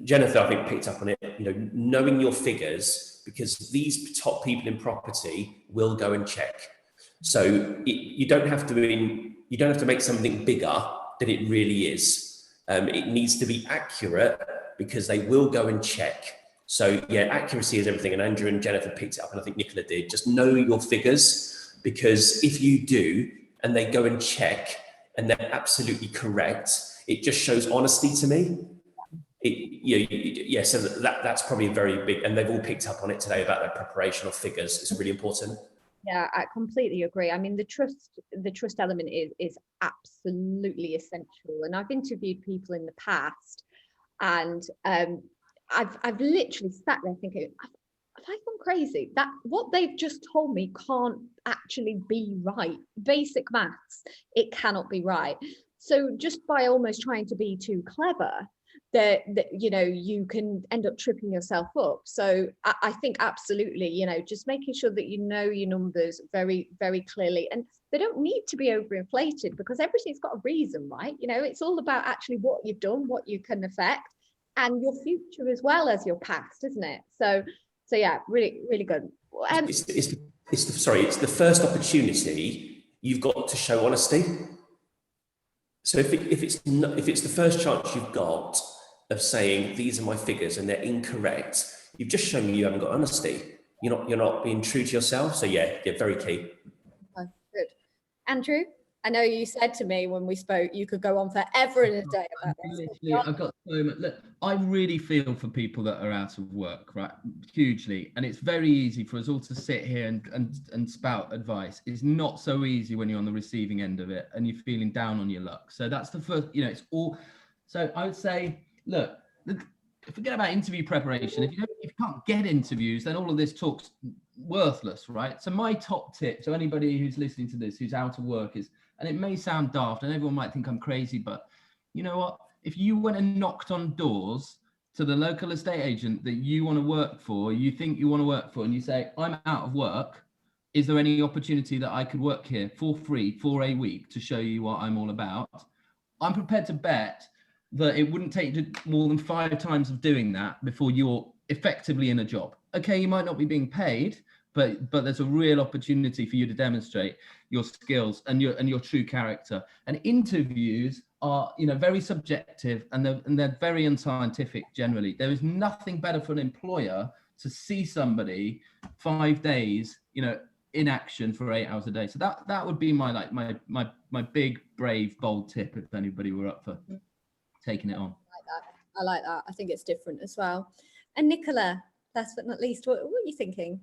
Jennifer, I think, picked up on it. You know, knowing your figures, because these top people in property will go and check. So you don't have to make something bigger than it really is. It needs to be accurate because they will go and check. So yeah, accuracy is everything. And Andrew and Jennifer picked it up, and I think Nicola did. Just know your figures, because if you do and they go and check and they're absolutely correct, it just shows honesty to me. So that's probably a very big, and they've all picked up on it today about their preparation of figures. It's really important. Yeah, I completely agree. I mean, the trust element is absolutely essential. And I've interviewed people in the past, and I've literally sat there thinking, have I gone crazy? That what they've just told me can't actually be right. Basic maths, it cannot be right. So just by almost trying to be too clever, that you know, you can end up tripping yourself up. So I think absolutely, you know, just making sure that you know your numbers very, very clearly, and they don't need to be overinflated, because everything's got a reason, right? You know, it's all about actually what you've done, what you can affect, and your future as well as your past, isn't it? So yeah, really, really good. It's the first opportunity you've got to show honesty. So if it's the first chance you've got of saying these are my figures and they're incorrect, you've just shown me you haven't got honesty. You're not being true to yourself. So yeah, very key. Oh, good. Andrew, I know you said to me when we spoke you could go on forever in a day about this. I've got so much. Look, I really feel for people that are out of work, right? Hugely. And it's very easy for us all to sit here and spout advice. It's not so easy when you're on the receiving end of it and you're feeling down on your luck. So that's the first, you know, it's all. So I would say, look, forget about interview preparation. If you can't get interviews, then all of this talk's worthless, right? So my top tip to anybody who's listening to this, who's out of work, is, and it may sound daft and everyone might think I'm crazy, but you know what? if you went and knocked on doors to the local estate agent that you want to work for, you think you want to work for, and you say, I'm out of work, is there any opportunity that I could work here for free for a week to show you what I'm all about? I'm prepared to bet that it wouldn't take you more than 5 times of doing that before you're effectively in a job. Okay, you might not be being paid, but there's a real opportunity for you to demonstrate your skills and your true character. And interviews are, very subjective, and they're very unscientific generally. There is nothing better for an employer to see somebody 5 days, in action for 8 hours a day. So that would be my big, brave, bold tip if anybody were up for taking it on. I like that. I think it's different as well. And Nicola, last but not least, what are you thinking?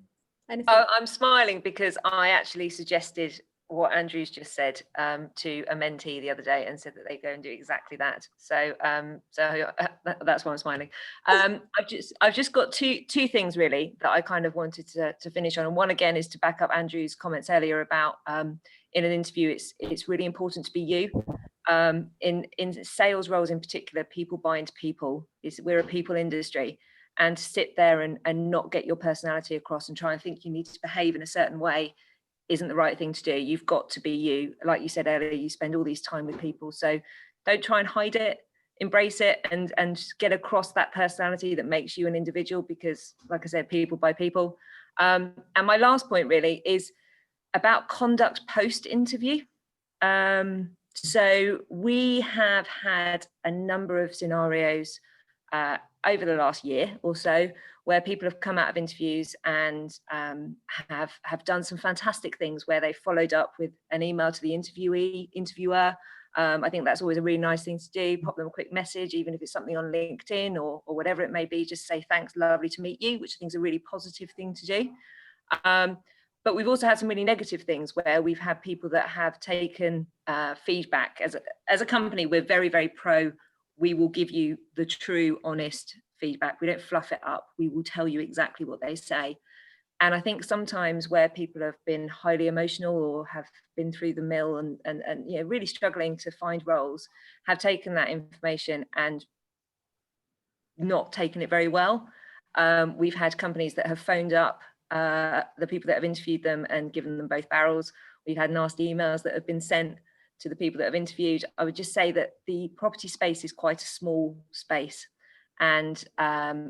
Anything? Oh, I'm smiling because I actually suggested what Andrew's just said to a mentee the other day, and said that they go and do exactly that. So that's why I'm smiling. I've just got two things really that I kind of wanted to finish on. And one, again, is to back up Andrew's comments earlier about in an interview, it's really important to be you. In sales roles in particular, people buy into people. We're a people industry, and to sit there and not get your personality across and try and think you need to behave in a certain way isn't the right thing to do. You've got to be you. Like you said earlier, you spend all these time with people, so don't try and hide it, embrace it, and get across that personality that makes you an individual, because like I said, people buy people. And my last point really is about conduct post interview. So we have had a number of scenarios over the last year or so where people have come out of interviews and have done some fantastic things, where they followed up with an email to the interviewer. I think that's always a really nice thing to do. Pop them a quick message, even if it's something on LinkedIn or whatever it may be. Just say, thanks, lovely to meet you, which I think is a really positive thing to do. But we've also had some really negative things where we've had people that have taken feedback. As a company, we're very, very pro. We will give you the true, honest feedback. We don't fluff it up. We will tell you exactly what they say. And I think sometimes where people have been highly emotional or have been through the mill and really struggling to find roles, have taken that information and not taken it very well. We've had companies that have phoned up the people that have interviewed them and given them both barrels. We've had nasty emails that have been sent to the people that have interviewed. I would just say that the property space is quite a small space, and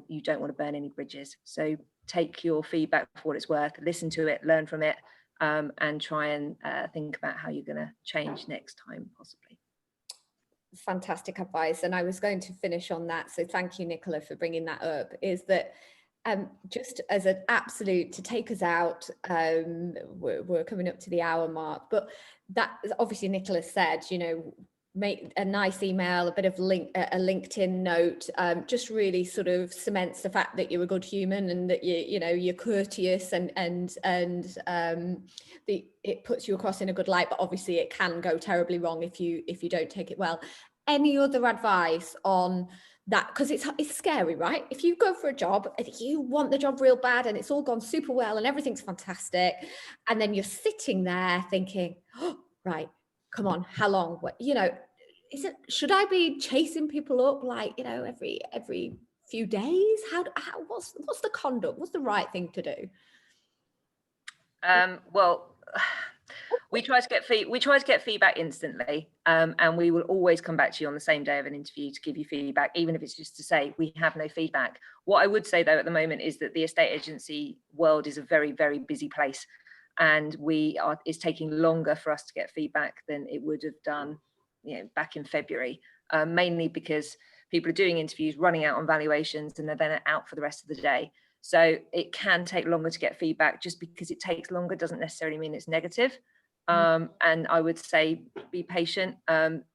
you don't want to burn any bridges. So take your feedback for what it's worth, listen to it, learn from it, and try and think about how you're going to change next time, possibly. Fantastic advice. And I was going to finish on that. So thank you, Nicola, for bringing that up, is that just as an absolute to take us out, we're coming up to the hour mark, but that obviously Nicola said, make a nice email, a bit of a LinkedIn note, just really sort of cements the fact that you're a good human and that you're courteous and it puts you across in a good light. But obviously it can go terribly wrong if you don't take it well. Any other advice on that? Because it's scary, right? If you go for a job and you want the job real bad and it's all gone super well and everything's fantastic, and then you're sitting there thinking, oh, right, come on, how long? Should I be chasing people up every few days? What's the conduct? What's the right thing to do? Well, we try to get feedback instantly, and we will always come back to you on the same day of an interview to give you feedback, even if it's just to say we have no feedback. What I would say though at the moment is that the estate agency world is a very, very busy place, and it's taking longer for us to get feedback than it would have done back in February, mainly because people are doing interviews, running out on valuations, and they're then out for the rest of the day. So it can take longer to get feedback. Just because it takes longer doesn't necessarily mean it's negative. And I would say be patient.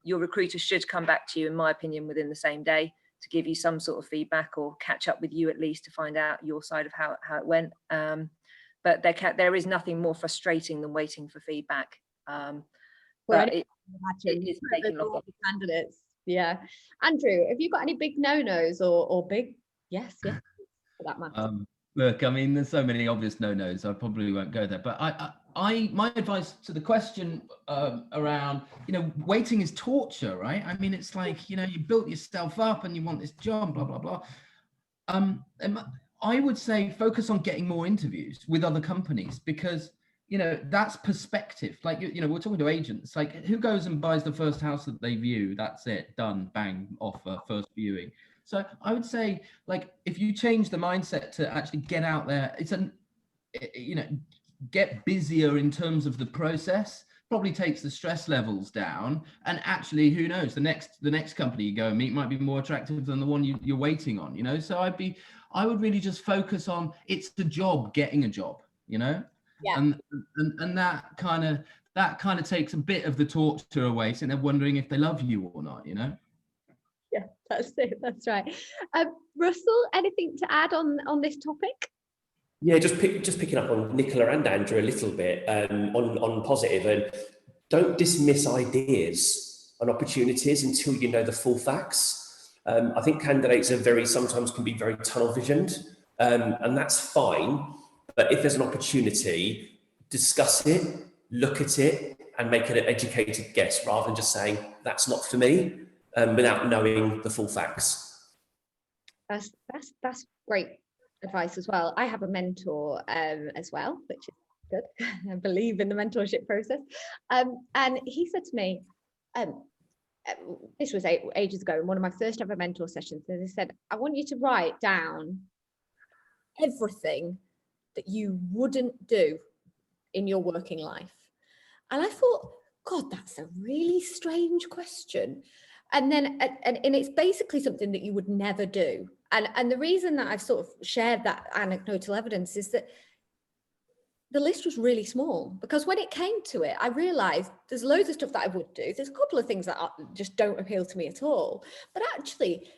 Your recruiter should come back to you, in my opinion, within the same day to give you some sort of feedback or catch up with you at least to find out your side of how it went. But there is nothing more frustrating than waiting for feedback. But it is taking longer. Candidates. Yeah. Andrew, have you got any big no-nos or big yes for that matter? Look, I mean, there's so many obvious no-nos. I probably won't go there, but my advice to the question around, waiting is torture, right? I mean, it's like, you built yourself up and you want this job, blah, blah, blah. And I would say focus on getting more interviews with other companies, because, that's perspective. Like, we're talking to agents, like, who goes and buys the first house that they view? That's it, done, bang, offer, first viewing. So I would say, like, if you change the mindset to actually get out there, get busier in terms of the process, probably takes the stress levels down. And actually, who knows, the next company you go and meet might be more attractive than the one you're waiting on, so I would really just focus on, it's the job, getting a job, Yeah. and that kind of takes a bit of the torture away, so they're wondering if they love you or not. Yeah, that's it. That's right. Russell, anything to add on this topic? Yeah, just picking up on Nicola and Andrew a little bit on positive, and don't dismiss ideas and opportunities until you know the full facts. I think candidates sometimes can be very tunnel visioned, and that's fine. But if there's an opportunity, discuss it, look at it, and make an educated guess rather than just saying that's not for me, without knowing the full facts. That's great advice as well. I have a mentor as well, which is good. I believe in the mentorship process. And he said to me, this was ages ago, in one of my first ever mentor sessions, and he said, I want you to write down everything that you wouldn't do in your working life. And I thought, God, that's a really strange question. And then, and it's basically something that you would never do. And the reason that I've sort of shared that anecdotal evidence is that the list was really small, because when it came to it, I realized there's loads of stuff that I would do. There's a couple of things that just don't appeal to me at all. But actually,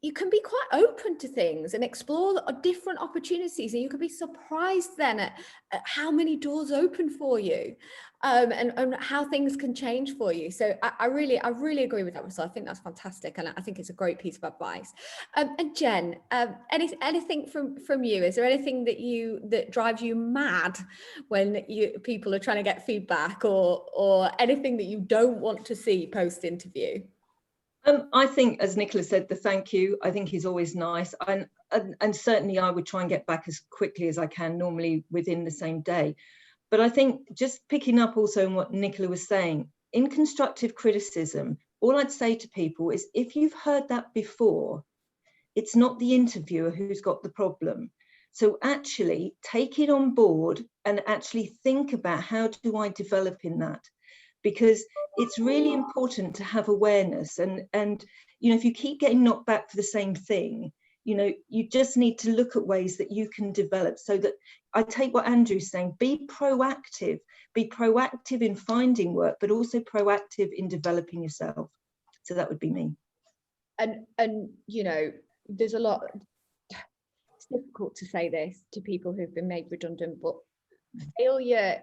you can be quite open to things and explore different opportunities, and you can be surprised then at how many doors open for you, and how things can change for you. So I really agree with that, Russell. I think that's fantastic, and I think it's a great piece of advice. And Jen, anything from you? Is there anything that drives you mad when people are trying to get feedback, or anything that you don't want to see post interview? I think, as Nicola said, the thank you, I think, is always nice. And certainly I would try and get back as quickly as I can, normally within the same day. But I think, just picking up also on what Nicola was saying, in constructive criticism, all I'd say to people is, if you've heard that before, it's not the interviewer who's got the problem. So actually take it on board and actually think about, how do I develop in that? Because it's really important to have awareness, and if you keep getting knocked back for the same thing, you just need to look at ways that you can develop. So that, I take what Andrew's saying, be proactive in finding work, but also proactive in developing yourself. So that would be me. And there's a lot, it's difficult to say this to people who've been made redundant, but failure,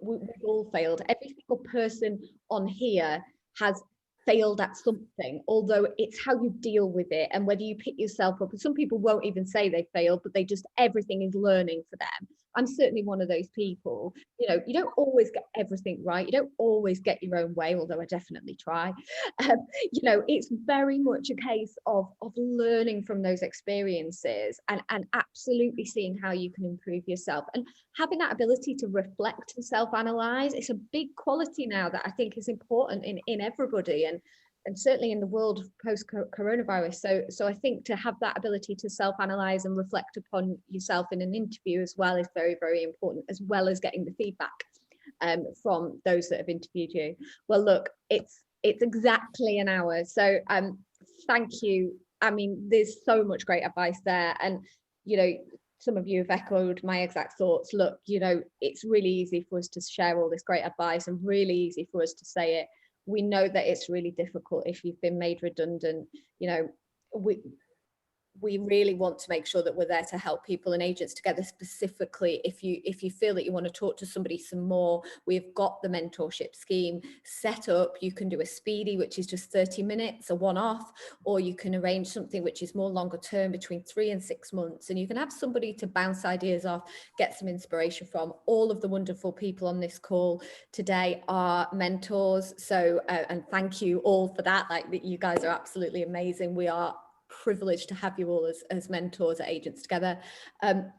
we've all failed. Every single person on here has failed at something, although it's how you deal with it and whether you pick yourself up. And some people won't even say they failed, but everything is learning for them. I'm certainly one of those people. You don't always get everything right. You don't always get your own way, although I definitely try. It's very much a case of learning from those experiences and absolutely seeing how you can improve yourself, and having that ability to reflect and self-analyze. It's a big quality now that I think is important in everybody, and certainly in the world of post-coronavirus. So I think to have that ability to self-analyze and reflect upon yourself in an interview as well is very, very important, as well as getting the feedback from those that have interviewed you. Well, look, it's exactly an hour. So thank you. I mean, there's so much great advice there. And, some of you have echoed my exact thoughts. Look, it's really easy for us to share all this great advice and really easy for us to say it. We know that it's really difficult if you've been made redundant. we really want to make sure that we're there to help people and agents together. Specifically, if you feel that you want to talk to somebody some more, we've got the mentorship scheme set up. You can do a speedy, which is just 30 minutes, a one-off, or you can arrange something which is more longer term, between 3 and 6 months, and you can have somebody to bounce ideas off, get some inspiration from. All of the wonderful people on this call today are mentors, so and thank you all for that. Like, you guys are absolutely amazing. We are privileged to have you all as mentors at Agents Together.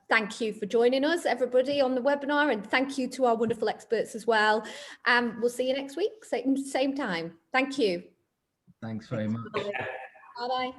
Thank you for joining us, everybody, on the webinar, and thank you to our wonderful experts as well. We'll see you next week, same time. Thank you. Thanks very much. Bye-bye.